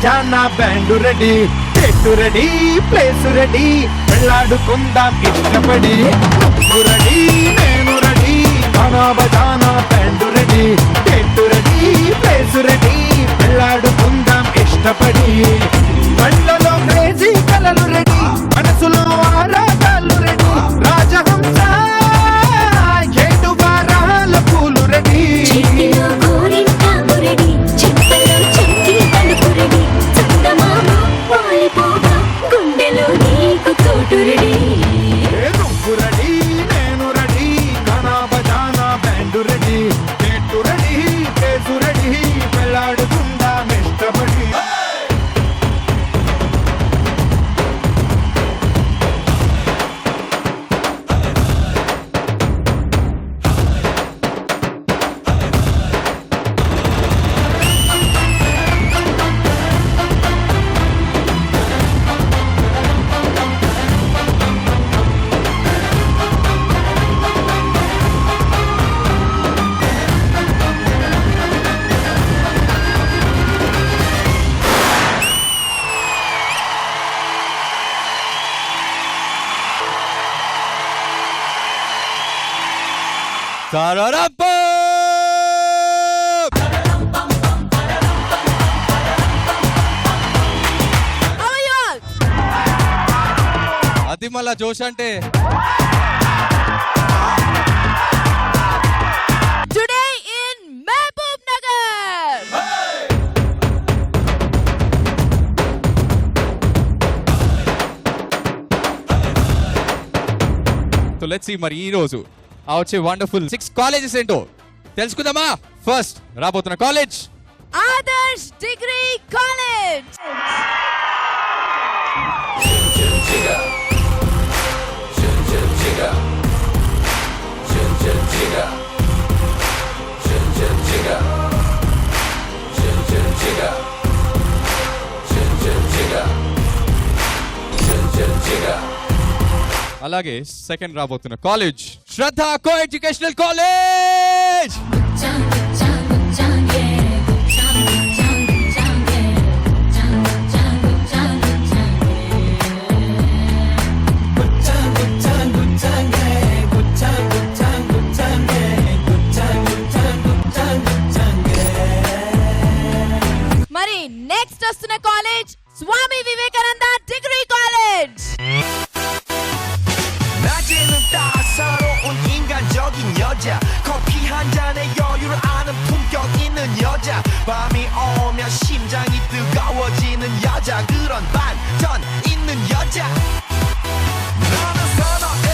బజానా band ready, చెట్టు ready, place ready, వెళ్ళాడుకుందాం ఇష్టపడి. నువ్వు రెడీ, నేను రెడీ, బనా బజానా బ్యాండు రెడీ, చెట్టు రెడీ, ప్లేస్ రెడీ, వెళ్ళాడుకుందాం ఇష్టపడి. కళ్ళలో క్రేజీ కలలు రెడీ, మనసులో ఆరాటాలు రెడీ, రాజహంస ఏడు వారాల పూలు రెడీ. నువ్వు రెడీ, నేను రెడీ, గానా బజానా బ్యాండు రెడీ, చెట్టు రెడీ, ప్లేసు రెడీ, వెళ్ళాడుకుందాం ఇష్టపడి. అది మళ్ళా జోష్ అంటే today in Mahabubnagar. So let's see మరి ఈ రోజు ఆ వచ్చే వండర్ఫుల్ 6 కాలేజెస్ ఏంటో తెలుసుకుందామా. ఫస్ట్ రాబోతున్న కాలేజ్ ఆదర్శ్ డిగ్రీ కాలేజ్. అలాగే సెకండ్ రాబోతున్న కాలేజ్ శ్రద్ధ కో ఎడ్యుకేషనల్ కాలేజ్. మరి నెక్స్ట్ వస్తున్న college Swami Vivekananda degree college. 낮에는 따사로운 인간적인 여자 커피 한 잔에 여유를 아는 품격 있는 여자 밤이 오면 심장이 뜨거워지는 여자 그런 반전 있는 여자 나는 선호해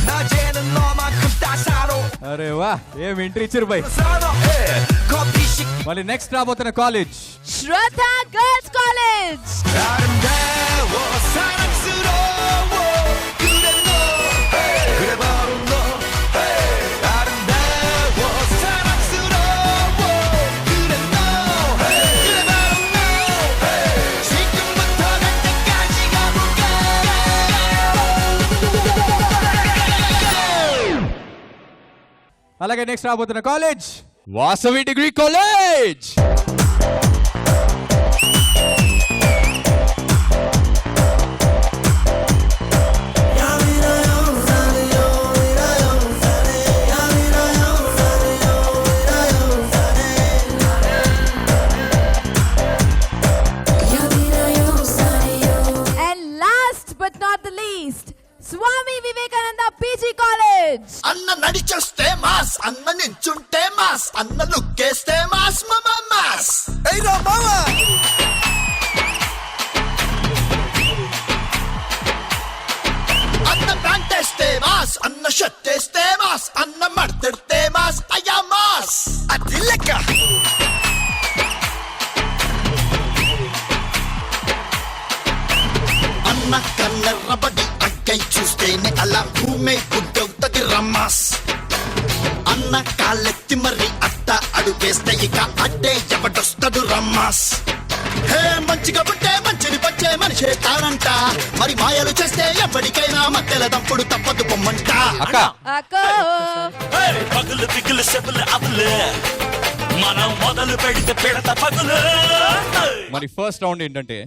낮에는 너만큼 따사로운 అరే వా ఏం ఎంట్రీ ఇచ్చారు బై. 선호해 커피식 మళ్ళీ నెక్స్ట్ రాబోతున్న కాలేజ్ శ్రద్ధ గర్ల్స్ కాలేజ్. 아름다워 사랑스러워 그래 너 그래 바로 너 아름다워 사랑스러워 그래 너 그래 바로 너 지금부터 갈 때까지 가볼까. అలాగే నెక్స్ట్ రాబోతున్న college Vasavi degree college. And last but not the least, Swami Vivekananda PG college. అన్న నడిచొస్తే మాస్ అన్న నించుంటే మాస్ అన్న లుక్కేస్తే మాస్ మామా మాస్ ఏరా మామా అన్న ప్యాంట్ వేస్తే మాస్ అన్న షర్ట్ వేస్తే మాస్ అన్న మడతెడితే మాస్ అయ్యా మాస్ అది లెక్క. అన్న కన్నెర్రబడి అక్కై చూస్తేనే అలా భూమే గుడ్డవుతుంది రమ్మాస్ అన్న కాళ్ళెత్తి మరి అట్ట అడుగేస్తే ఇక అడ్డే ఎవడొస్తాడు రమ్మాస్. హే మంచిగా పుట్టే మంచిని పచ్చే మనిషే తానంట మరి మాయలు చేస్తే ఎప్పటికైనా మధ్యల తప్పుడు తప్పదు పొమ్మంట. అక్క అక్కో పగులు దిగులు సెబులు అవులే మనం మొదలు పెడితే పిడత పగులు. మరి ఫస్ట్ రౌండ్ ఏంటంటే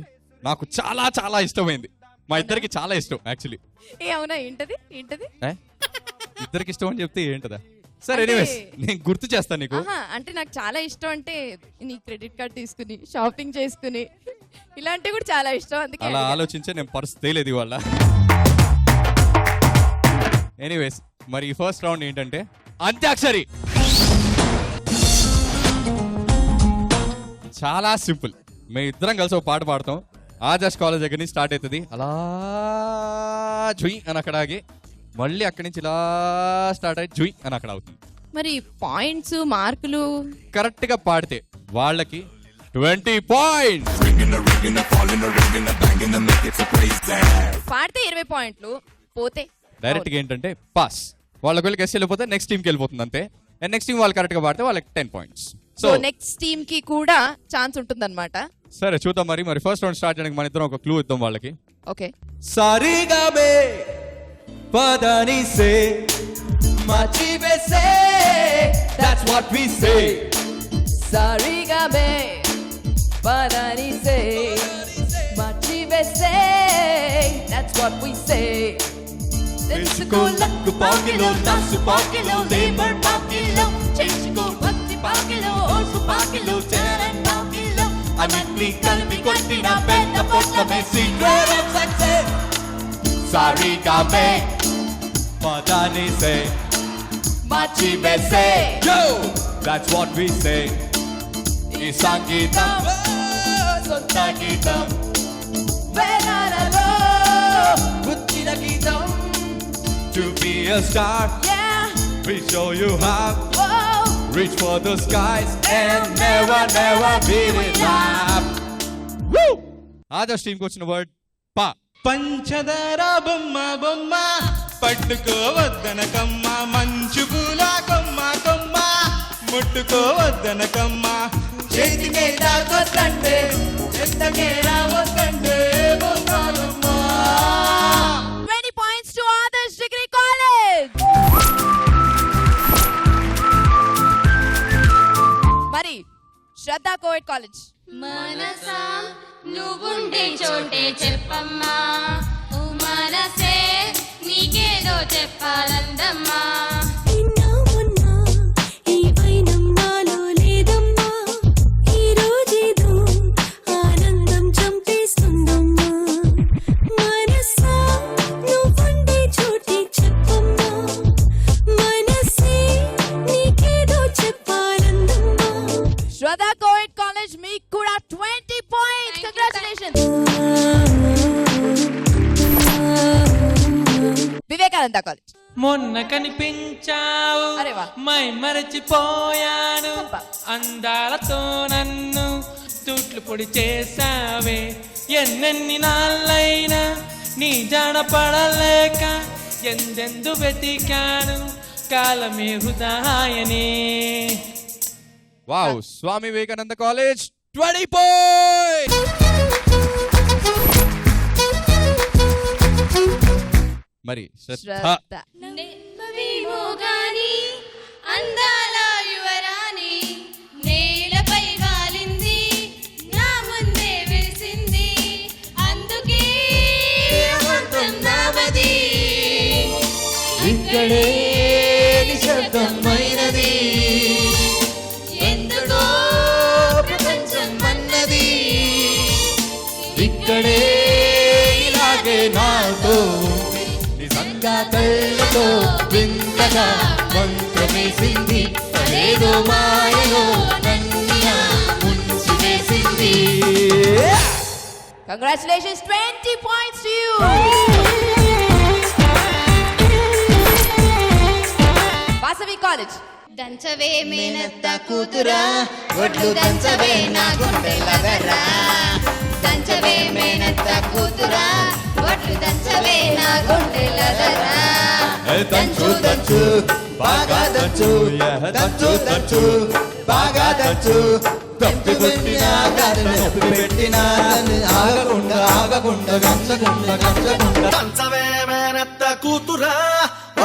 నాకు చాలా చాలా ఇష్టమైంది, మా ఇద్దరికి చాలా ఇష్టం యాక్చువల్లీ. ఏ అవునా, ఏంటది ఏంటది? ఇద్దరికి ఇష్టం అని చెప్తే ఏంటదా? సరే అంటే- ఎనీవేస్ నేను గుర్తు చేస్తాను నీకు. ఆహా, అంటే నాకు చాలా ఇష్టం అంటే నీ క్రెడిట్ కార్డ్ తీసుకుని షాపింగ్ చేసుకుని ఇలాంటివి కూడా చాలా ఇష్టం, అందుకే అలా అడిగా. ఆలోచించే నేను పర్స్ తేలేదు ఇవాళ. ఎనీవేస్ మరి ఈ ఫస్ట్ రౌండ్ ఏంటంటే అంత్యాక్షరి. చాలా సింపుల్, మేము ఇద్దరం కలిసి ఒక పాట పాడతాం. ఆదర్శ్ కాలేజ్ దగ్గర నుంచి స్టార్ట్ అవుతుంది, అలా జుయ్ అని అక్కడ ఆగి మళ్ళీ అక్కడి నుంచి ఇలా స్టార్ట్ అయ్యి జుయ్ అని అక్కడ అవుతుంది. మరి పాయింట్స్ మార్కులు కరెక్ట్ గా పాడితే వాళ్ళకి 20 పాయింట్స్. పాడితే 20 పాయింట్లు, పోతే డైరెక్ట్ గా ఏంటంటే పాస్. వాళ్ళకి వెళ్ళి గెస్ట్ వెళ్ళిపోతే నెక్స్ట్ టీమ్ కి వెళ్ళిపోతుంది అంతే. అండ్ నెక్స్ట్ టీం వాళ్ళు కరెక్ట్ గా పాడితే వాళ్ళకి 10 పాయింట్స్. సో నెక్స్ట్ టీమ్ కి కూడా ఛాన్స్ ఉంటుందన్నమాట. సరే చూద్దాం మరి ఫస్ట్ రౌండ్ స్టార్ట్ చేయడానికి మన ఇద్దరం ఒక క్లూ ఇద్దాం వాళ్ళకి. ఓకే, సారీగా బే పదని సే మచిబే సే దట్స్ వాట్ వి సే. సారీగా బే పదని సే మచిబే సే దట్స్ వాట్ వి సే. తెలుసుకో లక్కు పాకిలో నస్సు పాకిలో లేబర్ పాకిలో చేసుకో భక్తి పాకిలో ఓసు పాకిలో చరణ్ పాకిలో అన్నింటినీ కలిపి కొట్టిన పెద్ద పొట్లమే సీక్రెట్ ఆఫ్ సక్సెస్. సారీగా బే పదని సే మచిబే సే yo that's what we say. ఈ సంగీతం సొంత గీతం వేరాలలో పుట్టిన గీతం. to be a star Yeah, we show you how. oh, Reach for the skies and never, never beat it up. Woo! Adarsh టీంకి వచ్చిన వర్డ్ పా. పంచదార బొమ్మ బొమ్మ పట్టుకోవద్దనకమ్మ, మంచు పూల కొమ్మ కొమ్మ ముట్టుకోవద్దనకమ్మ, చేతికే తాకొద్దంటే చెత్తకే రావద్దంటే బొమ్మ బొమ్మ. 20 points to Adarsh Degree College. మరి శ్రద్ధ కోవిడ్ కాలేజ్. మనసా నువ్వుండే చోటే చెప్పమ్మా, ఓ మనసే నీకేదో చెప్పాలందమ్మా. నిన్నా మొన్నా ఈ వైనం నాలో లేదమ్మా, ఈ రోజేదో ఆనందం చంపేస్తుందమ్మా. మనసా నువ్వుండే చోటే చెప్పమ్మా, మనసే నీకేదో చెప్పాలందమ్మా. శ్రద్ధ కోవిడ్ కాలేజ్ మీకు కూడా 20 points. Congratulations. వివేకానంద కాలేజ్. మొన్న కనిపించావు అరే వా. మై మరచిపోయాను, అబ్బా. అందాలతో నన్ను తూట్లు పొడి చేసావే. ఎన్నెన్ని నాళ్ళైనా నీ జాడ పడలేక ఎందెందు వెతికాను, కాలమే హృదయనే. Wow, Swami Vivekananda college 20 points. మరి శ్రద్ధ శ్రద్ధ. నెమ్మవేమో గాని అందాల యువరాణి, నేలపై వాలింది నా ముందే వెలిసింది, అందుకే అమంతం నావది, ఇక్కడే నిశ్శబ్దమైనది, ఎందుకో ప్రపంచం అన్నది, ఇక్కడే ఇలాగే నాతో నిజంగా కళ్ళతో వింతగా మంత్రమేసింది, అదేదో మాయలో నన్నియా ముంచి వేసింది. Congratulations, 20 points to you. Vasavi college. దంచవే మేనత్త కూతురా, ఒడ్లు దంచవే నా గుండెలదరా, దంచవే మేనత్త కూతురా, ఒడ్లు దంచవే నా గుండెలదరా. దంచు దంచు బాగా దంచు, దంచు దంచు బాగా దంచు, తప్పి పెట్టినా తప్పి పెట్టినా ఆగకుండా ఆగకుండా గంచకుండా గంచకుండా. దంచవే మేనత్త కూతురా,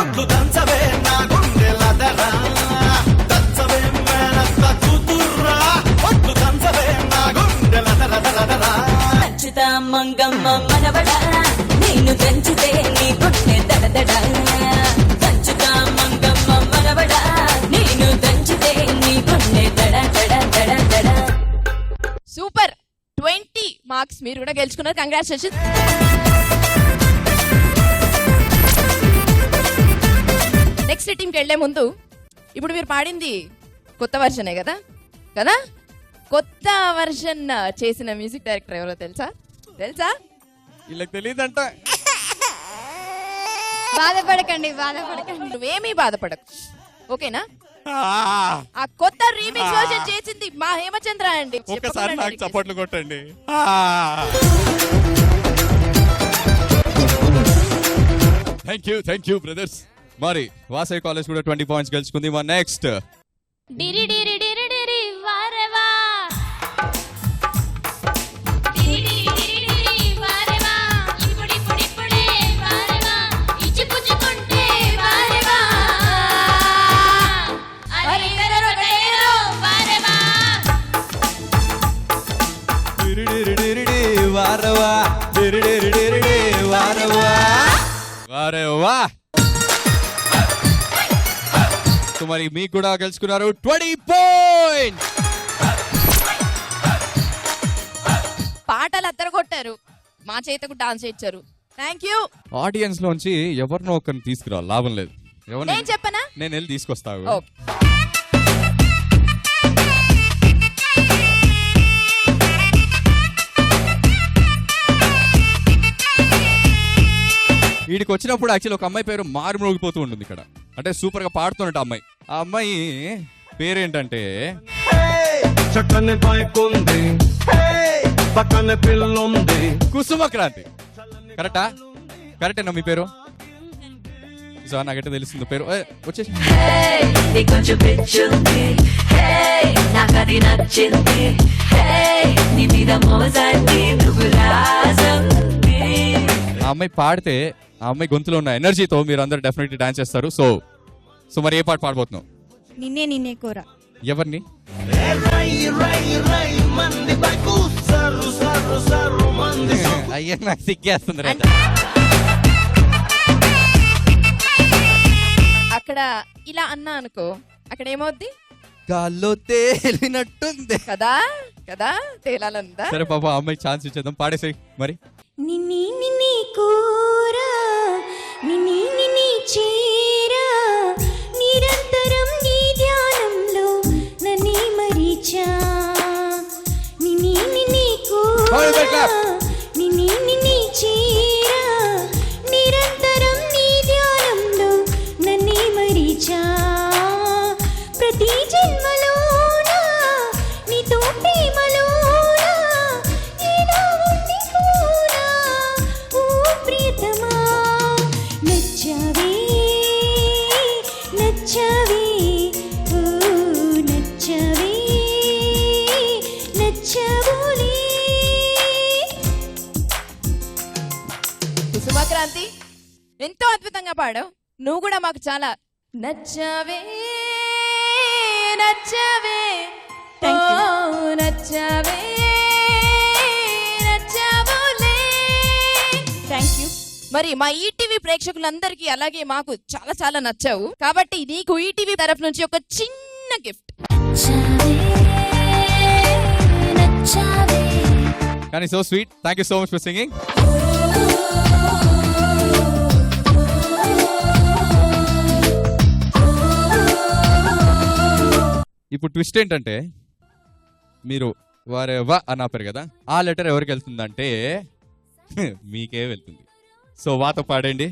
ఒట్లు దంచవే నా గుండెలదరా, దంచవే మేనత్త కూతురా, మంగమ్మ మనవడా నేను దంచితే నీ గుండె దడదడ దంచుతా మంగమ్మ మనవడా నేను దంచితే నీ గుండె దడ దడ దడ దడ. సూపర్ 20 మార్క్స్ మీరు కూడా గెలుచుకున్నారు. కంగ్రాచులేషన్. నెక్స్ట్ టీంకి వెళ్లే ముందు ఇప్పుడు మీరు పాడింది కొత్త వర్షనే కదా కదా కొత్త వర్షన్ చేసిన మ్యూజిక్ డైరెక్టర్ ఎవరో తెలుసా? వీళ్ళకి తెలియదంట. బాధపడకండి నువ్వేమీ బాధపడకు, ఓకేనా? ఆ కొత్త రీమిక్స్ వర్షన్ చేసింది మా హేమచంద్ర అండి. ఒకసారి నాకు చప్పట్లు కొట్టండి. Thank you brothers. మరి వాసవి కాలేజ్ కూడా 20 పాయింట్స్ గెలుచుకుంది. మా నెక్స్ట్ డిరి డిరి డిరి డిరి వారవా డిరి డిరి డిరి డిరి వారవా ఇప్పుడిప్పుడిప్పుడే వారవా ఇచ్చిపుచ్చుకుంటే వారవా అరే గరరగడేరో వారవా వారవా. సో మరి మీకు కూడా గెలుచుకున్నారు 20 పాయింట్స్. పాటలు అద్దరు కొట్టారు, మా చేతకు డాన్స్ ఇచ్చారు. Thank you. ఆడియన్స్ లోంచి ఎవరినో ఒకరిని తీసుకురా, లాభం లేదు. నేను చెప్పనా? నేను వెళ్ళి తీసుకొస్తావు. ఓకే. వీడికి వచ్చినప్పుడు యాక్చువల్లీ ఒక అమ్మాయి పేరు మారుమోగిపోతూ ఉంటుంది ఇక్కడ. అంటే సూపర్ గా పాడుతున్నట్టు అమ్మాయి. ఆ అమ్మాయి పేరేంటంటే చక్కని బైక్ ఉంది, పక్కన పిల్లుంది. కుసుమ క్రాంతి. కరెక్టా? కరెక్టేనా మీ పేరు? సార్ నాకైతే తెలుస్తుంది పేరు. వచ్చేసి కొంచెం పిచ్చుంది నాకది నచ్చింది నీ మీద మోజాన్ని నువ్వు రాజంది. ఆ అమ్మాయి పాడితే ఆ అమ్మాయి గొంతులో ఉన్న ఎనర్జీతో మీరు అందరు డెఫినెట్లీ డాన్స్ చేస్తారు. సో మరి ఏ పాట పాడబోతున్నావు? నిన్నే కోరా. ఎవరిని? అయ్యా నాకు సిగ్గేస్తుంది. అక్కడ ఇలా అన్నా అనుకో, అక్కడ ఏమవుద్ది? గాల్లో తేలినట్టుంది కదా కదా తేలాలందా? సరే పాప అమ్మాయి ఛాన్స్ ఇచ్చేద్దాం, పాడేసాయి మరి. నిన్ని కోరా నిన్ని చీరా నిరంతరం నీ ధ్యానంలో నన్నే మరిచా నిన్ని కోరా నిన్ని చీరా నిరంతరం నీ ధ్యానంలో నన్నే మరిచా ప్రతి జన్మలోనా నీతో ప్రేమలోనా ఏదో ఉంది కూడా ఓ ప్రియతమా నచ్చావే నచ్చావే ఓ నచ్చావే నచ్చావులే. కుసుమ క్రాంతి ఎంతో అద్భుతంగా పాడావు. నువ్వు కూడా మాకు చాలా నచ్చావే నచ్చావే ఓ నచ్చావే నచ్చావులే. Thank you. మరి మా ఈటీవీ ప్రేక్షకులందరికీ అలాగే మాకు చాలా చాలా నచ్చావు. కాబట్టి నీకు ఈటీవీ తరఫు నుంచి ఒక చిన్న గిఫ్ట్. నచ్చావే కానీ so sweet. Thank you so much for singing. ఇప్పుడు ట్విస్ట్ ఏంటంటే మీరు వారెవా అని ఆపారు కదా, ఆ లెటర్ ఎవరికి వెళ్తుందంటే మీకే వెళ్తుంది. సో వాతో పాడండి.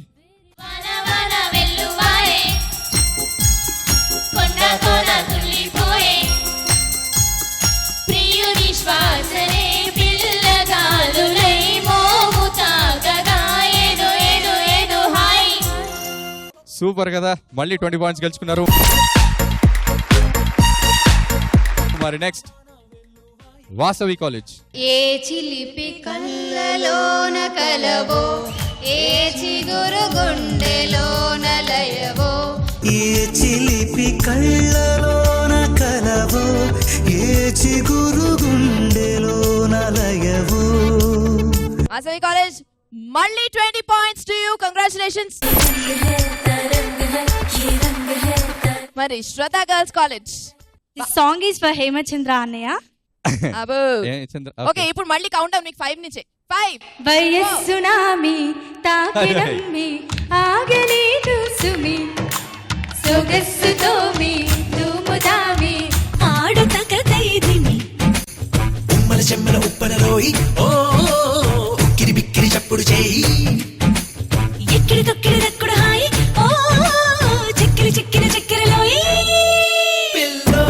వాన వాన వెల్లువాయే కొండ కోన తుల్లిపోయే ప్రియుని శ్వాసనే పిల్లగాలులై మోగుతాగగా ఏదో ఏదో ఏదో హాయ్. సూపర్ కదా, మళ్ళీ 20 పాయింట్స్ గెలుచుకున్నారు. మరి నెక్స్ట్ వాసవి కాలేజ్. ఏ చిలిపి కళ్ళలోన కలవో ఏ చిగురు గుండెలోన లయవో ఏ చిలిపి కళ్ళలోన కలవో ఏ చిగురు గుండెలోన లయవో. వాసవి కాలేజ్ మళ్ళీ 20 points to you. Congratulations. మరి Shraddha girls college. This song is for Hemachandra Annaya. అబో ఓకే ఇప్పుడు మళ్ళీ కౌంట్ డౌన్ మీకు 5 నుంచే 5 వయస్సునామి తాకినమ్మి ఆగలేదు సుమి సొగస్సుతో మీ తుముదామి ఆడుత కదైదిమి ఉమ్మల చెమ్మల ఉప్పలలోయి ఓ ఉక్కిరి బిక్కిరి చప్పుడు చేయి ఎక్కిడి తొక్కిడి దక్కుడు హాయి ఓ చిక్కిరి చిక్కిరి చిక్కిరిలోయి పిల్లో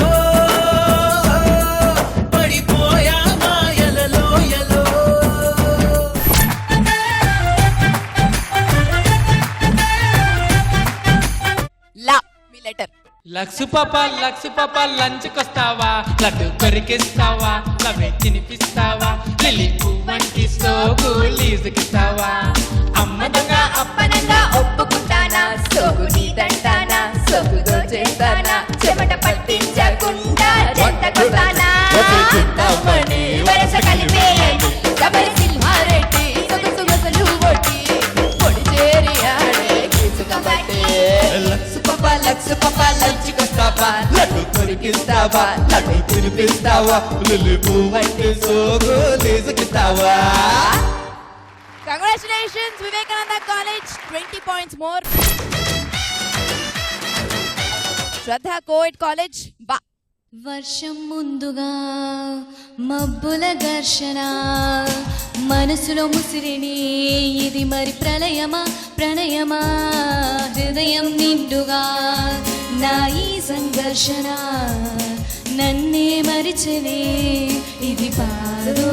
పడిపోయా మాయలలోయలో లా మీ లెటర్. లక్సు పాప లంచ్కొస్తావా లడ్డు కొరికిస్తావా లవే తినిపిస్తావా లిల్లీ పువ్వంటి సోకు లీజుకిస్తావా అమ్మ దొంగ అప్పనంగా ఒప్పుకుంటానా సోకు నీదంటానా సోకుతో చేస్తానా చెమట పట్టించకుండా జంట కొట్టానా అమ్మని వరస కలిపేయండి కబరి సింహారెడ్డి సొగసు గొసలు ఒట్టి పొడి చేరి ఆడే గీసుకబట్టే లక్సు పాప లంచ్కొస్తావా లడ్డు కొరికిస్తావా లడ్డు తినిపిస్తావా లిల్లీ పువ్వంటి సోకు లీజుకిస్తావా. Congratulations, Vivekananda College, 20 points more. Shraddha Co-ed College, ba. వర్షం ముందుగా మబ్బుల ఘర్షణ మనసులో ముసిరిని ఇది మరి ప్రళయమా ప్రణయమా హృదయం నిండుగా నా ఈ సంఘర్షణ నన్నే మరిచలే ఇది పాదో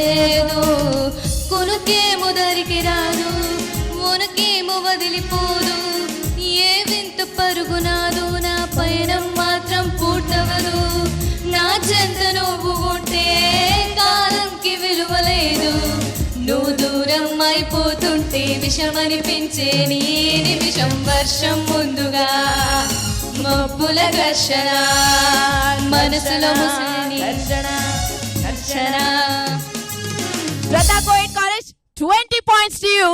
ఏదో కొనుకేమో దరికి రాదు ఉనకేమో వదిలిపోదు ఏ వింత పరుగునాదు నా పయనం మాత్రం పూర్తవదు నా చెంత నువ్వు ఉంటే కాలంకి విలువలేదు నువ్వు దూరం అయిపోతుంటే విషమనిపించే నీ నిమిషం వర్షం ముందుగా మబ్బుల ఘర్షణ మనసులో ముసిరిని ఘర్షణ. Shraddha Co-ed College, 20 points to you.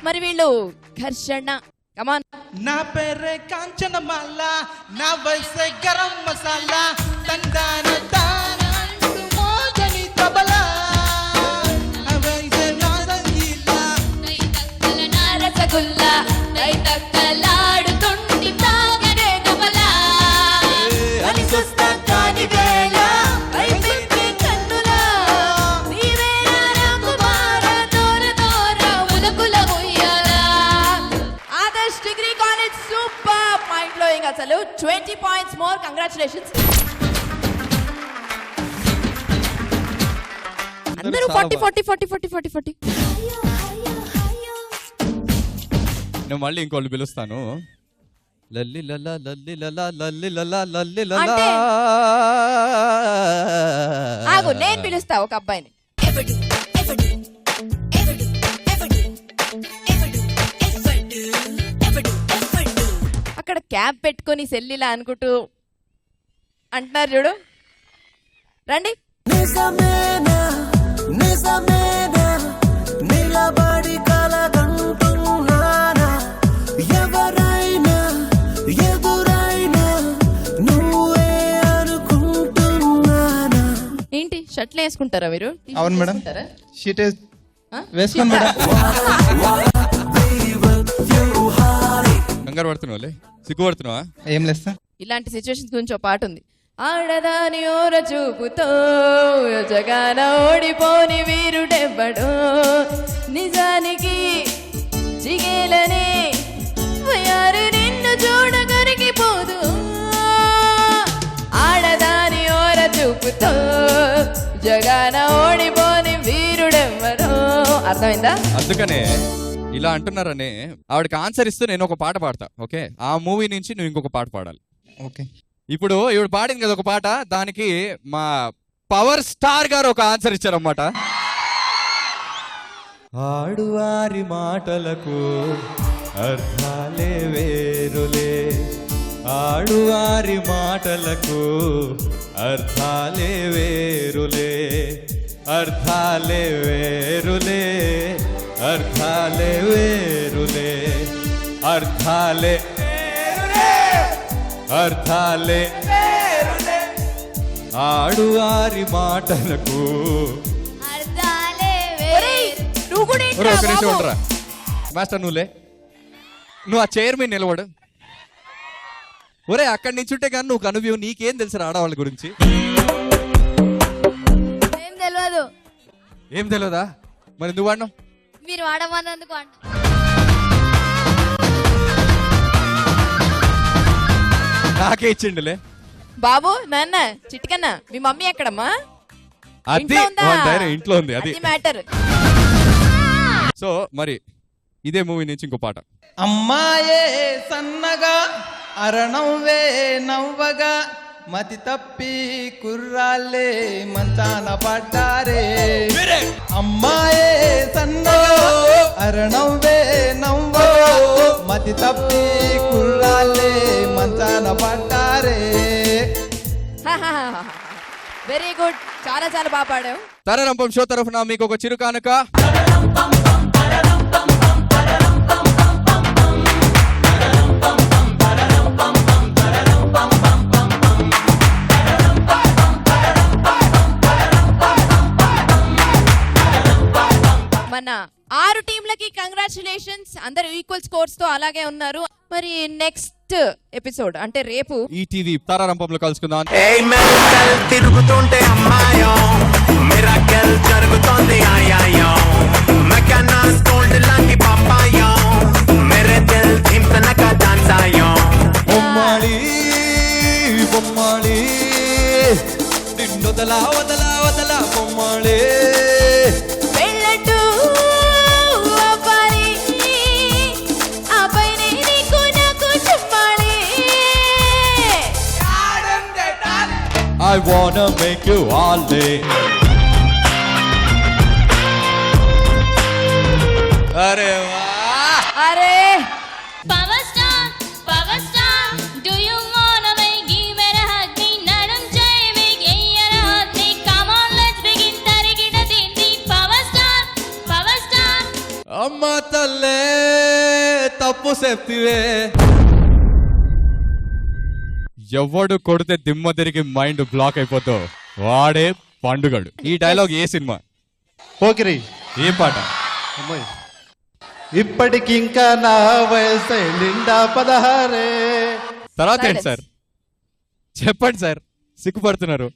మరి వీళ్ళు ఘర్షణ కమాన్. నా పేరే కాంచనమాల నా వయసే గరం మసాలా తందాన తాన అంటూ మోగని తబలా అవైసే నా సంగీలా రసగుల్లా తక్కలాడుతుండి తాగరే కమలా అలిసొస్తా కాని వేళ అయిపోయింది కన్నులా నీవేనా రాకుమార దూర దూర ఉలకుల ఉయ్యాలా. Adarsh degree college super mind blowing అసలు 20 points more. Congratulations. అందరూ 40. నేను మళ్ళీ ఇంకోళ్ళు పిలుస్తాను. లల్లి లలా లల్లి లలా లల్లి లలా లల్లి లలా. అంటే? ఆగు నేను పిలుస్తా ఒక అబ్బాయిని. అక్కడ క్యాప్ పెట్టుకొని సెల్లిలా అనుకుంటూ అంటున్నారు చూడు, రండి. నిజమేనా నిజమేనా నిలబడి కలగంటున్నానా ఎవరైనా ఎదురైనా నువ్వే అనుకుంటున్నానా. ఏంటి షర్ట్లు వేసుకుంటారా మీరు? అవును మేడం. వేసుకుంటారా? షీట్ వేసుకోండి మేడం. కంగారు పడుతున్నావులే, సిగ్గుపడుతున్నావా? ఏం లేదు సార్. ఇలాంటి సిచ్యువేషన్స్ గురించి ఒక పాట ఉంది. ఆడదాని ఓర చూపుతో జగాన ఓడిపోని వీరుడెవ్వడు నిజానికి జిగేలని వయారు నిన్ను చూడ కరిగిపోదు. ఆడదాని ఓర చూపుతో జగాన ఓడిపోని వీరుడెవ్వడు. అర్థమైందా? అందుకనే ఇలా అంటున్నారనే ఆవిడకి ఆన్సర్ ఇస్తూ నేను ఒక పాట పాడతా. ఓకే, ఆ మూవీ నుంచి నువ్వు ఇంకొక పాట పాడాలి. ఓకే. ఇప్పుడు ఈవిడ పాడింది కదా ఒక పాట, దానికి మా పవర్ స్టార్ గారు ఒక ఆన్సర్ ఇచ్చారన్నమాట. ఆడువారి మాటలకు అర్థాలే వేరులే, ఆడువారి మాటలకు అర్థాలే వేరులే అర్థాలే వేరులే అర్థాలే వేరులే అర్థాలే అర్థాలే ఆడు ఆరి మాటలకు ఒరేయ్, నువ్వు కూడా ఏంట్రా ఒరే, ఒక నిమిషం బాబు? ఉండరా మాస్టర్ నువ్వు ఆ చైర్ మీద నిలబడు. ఒరే అక్కడి నుంచి ఉంటే కానీ నువ్వు కనువ్యూ నీకేం తెలుసు ఆడవాళ్ళ గురించి? ఏం తెలియదు. ఏం తెలియదా? మరి నువ్వు అన్నావు. మీరు వాడమన్నందుకు అన్న. నాకే ఇచ్చిండులే. బాబు నాన్న చిట్కన్న మీ మమ్మీ ఎక్కడమ్మా? అది ఇంట్లో ఉందా? వాళ్ళ ధైర్యం ఇంట్లో ఉంది. అది మ్యాటర్. సో మరి ఇదే మూవీ నుంచి ఇంకో పాట. అమ్మాయే సన్నగా అరణవ్వే నవ్వగా మతి తప్పి కుర్రాళ్ళే మంచాన పడ్డారే. అమ్మాయే సన్నగా అరణవ్వే నవ్వగా మతి తప్పి కుర్రాళ్ళే మంచాన పడ్డారే. వెరీ గుడ్, చాలా చాలా బాగా పాడావు. తరరంపం షో తరఫున మీకు ఒక చిరు కానుక. మన 6 టీంలకి కంగ్రాచులేషన్స్. అందరూ ఈక్వల్ స్కోర్స్ తో అలాగే ఉన్నారు. మరి నెక్స్ట్ ఎపిసోడ్ అంటే రేపు ఈటీవీ తారారంపంలో కలుసుకుందాం. తిరుగుతుంటే అమ్మాయో మిరాకెల్ జరుగుతోంది ఆయాయో మెకానాస్ గోల్డ్ లాంటి పాపాయో మేరే దిల్ ధింసనక డాన్స్ ఆయో. బొమ్మాళి బొమ్మాళి నిన్నొదలా వదలా వదలా బొమ్మాళి. వెళ్ళట్టు అబ్బాయి, ఆ పైన నీకు నాకు చెప్పాలి. I wanna make you all day. అరే అరే power star do you wanna give me a hug me నడుం చేయి మీ ఎయ్యర hug me come on let's begin తరిగిన తింది. పవర్ స్టార్ అమ్మ తల్లే తప్పు చెప్తివే. ఎవడు కొడితే దిమ్మ తిరిగి మైండ్ బ్లాక్ అయిపోతావు వాడే పండుగడు. ఈ డైలాగ్ ఏ సినిమా? పోకిరి. ఏ పాట? అమ్మాయి ఇప్పటికింకా నా వయసు నిండా 16. తర్వాత ఏంటి సార్? చెప్పండి సార్, సిగ్గుపడుతున్నారు.